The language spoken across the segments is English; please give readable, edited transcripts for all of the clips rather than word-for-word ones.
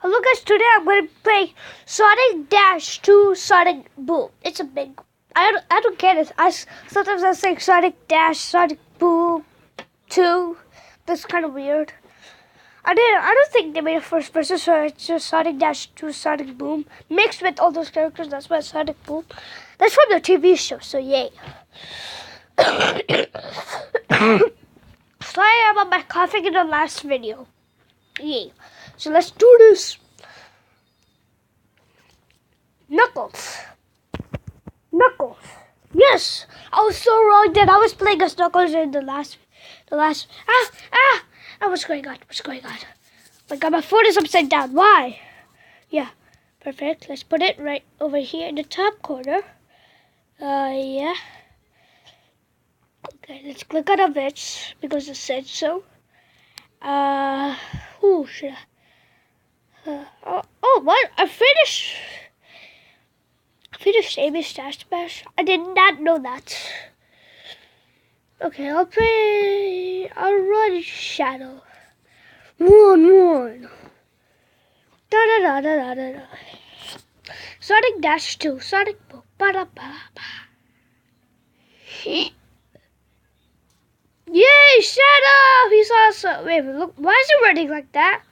Hello guys, today I'm going to play Sonic Dash 2 Sonic Boom. It's a big... I don't get it. Sometimes I say Sonic Dash, Sonic Boom 2. That's kind of weird. I don't think they made a first person, so it's just Sonic Dash 2 Sonic Boom. Mixed with all those characters, that's why Sonic Boom. That's from the TV show, so yay. Sorry about my coughing in the last video. Yay. So let's do this. Knuckles. Yes, I was so wrong that I was playing as Knuckles in the last. What's going on? Oh my God, my phone is upside down. Why? Yeah, perfect. Let's put it right over here in the top corner. Yeah. Okay, let's click on a bitch because it said so. Who should I? What? I finished Amy's Stash Bash. I did not know that. Okay, I'll run Shadow. Run. Da. Sonic Dash 2. Sonic Boom. Ba-da-ba-ba. Yay, Shadow! He's awesome. Wait, look. Why is he running like that?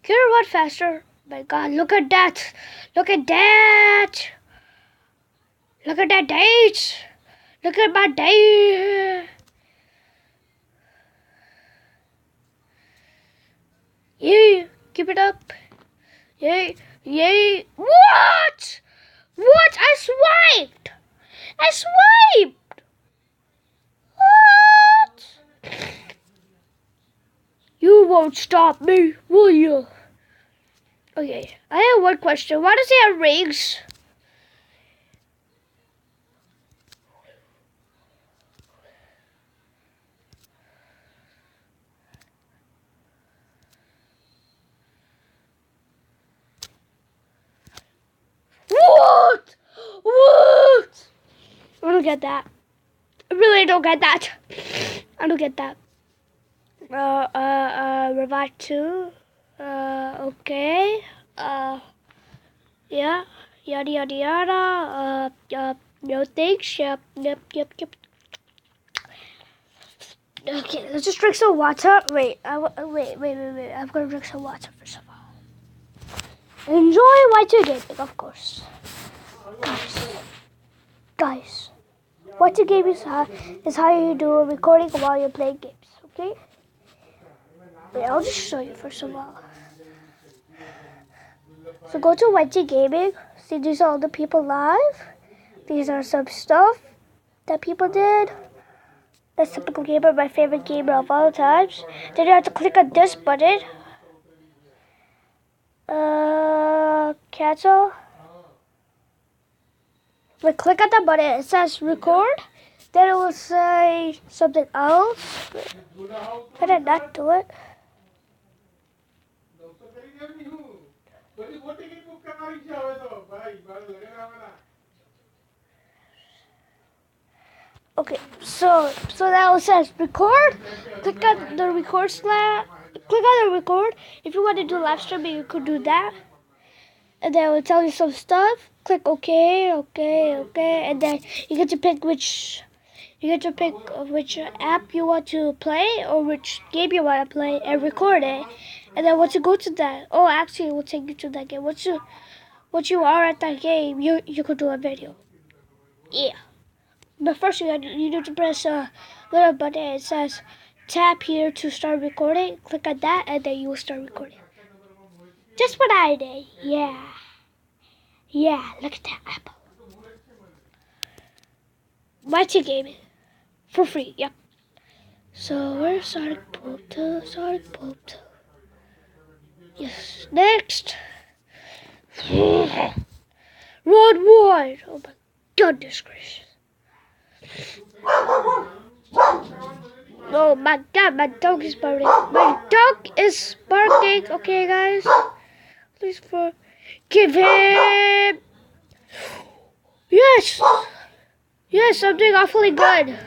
Can you run faster? My God, look at that. Look at that date. Look at my date. Yay, keep it up. Yay. What? I swiped. What? You won't stop me, will you? Okay, I have one question. Why does he have rings? What? I don't get that. I really don't get that. I don't get that. Revive 2. Okay. Yeah. Yada. No thanks. Yep. Okay, let's just drink some water. Wait. Wait. I'm gonna drink some water first of all. Enjoy Y2 gaming, of course. Guys. Y2 gaming is how you do a recording while you're playing games. Okay. Wait, I'll just show you first of all. So go to Y2 Gaming. See, these are all the people live. These are some stuff that people did. That's Typical Gamer, my favorite gamer of all times. Then you have to click on this button. Cancel. But click on the button. It says record. Then it will say something else. Can I not do it? Okay, so now it says record. Click on the record slot. Click on the record. If you want to do live streaming, you could do that. And then it will tell you some stuff. Click OK, and then you get to pick which app you want to play or which game you want to play and record it. And then once you go to that, actually, it will take you to that game. Once you are at that game, you could do a video. Yeah. But first, you need to press a little button. It says tap here to start recording. Click on that, and then you will start recording. Just what I did. Yeah. Look at that apple. Y2 Gaming for free. Yep. So where's Sonic Boom 2? Yes. Next. Run wide. Oh my goodness gracious. Oh my God, my dog is barking. Okay, guys. Please forgive him. Yes, I'm doing awfully good.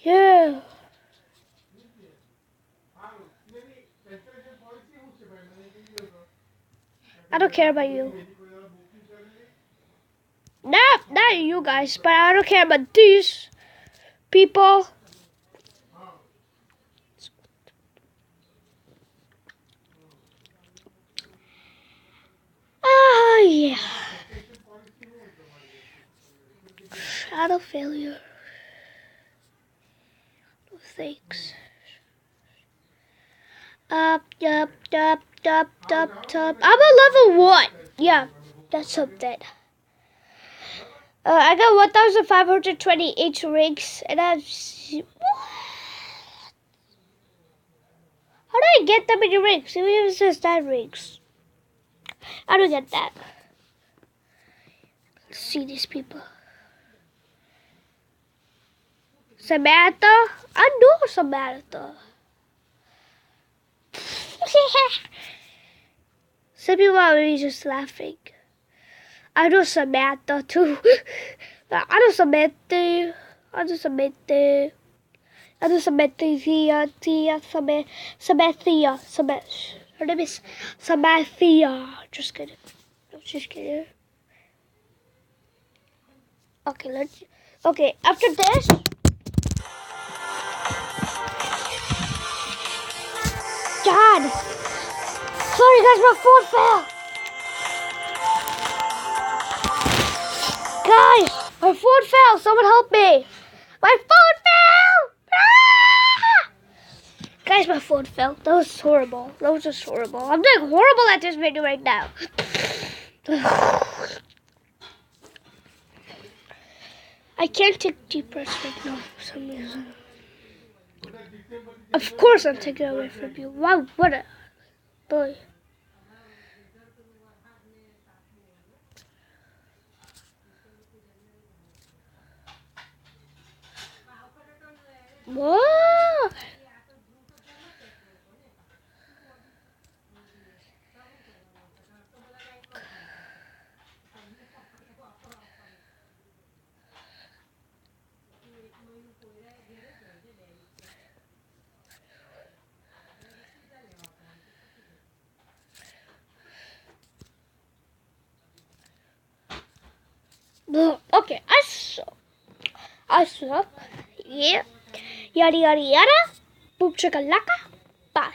Yeah. I don't care about you. Not you guys, but I don't care about these people. Oh, yeah. Shadow failure. No thanks. Up. I'm a level 1. Yeah, that's something. I got 1,528 rings, and I've... How do I get that many rings? Even if it says 9 rings. I don't get that. Let's see these people. Samantha? I know Samantha. Some people are really just laughing. I know Samantha too. I know Samantha. Samantha. Her name is Samantha. Just kidding. Just kidding. Okay, after this. God. Sorry guys, my phone fell. Guys, my phone fell. Someone help me. My phone fell. Ah! Guys, my phone fell. That was horrible. That was just horrible. I'm doing horrible at this video right now. I can't take deep breaths right now for some reason. Of course I'm taking it away from you. Why would I? Boy. What? Okay, I suck. Yeah. Yada yada yada. Boop chicka laka. Bye.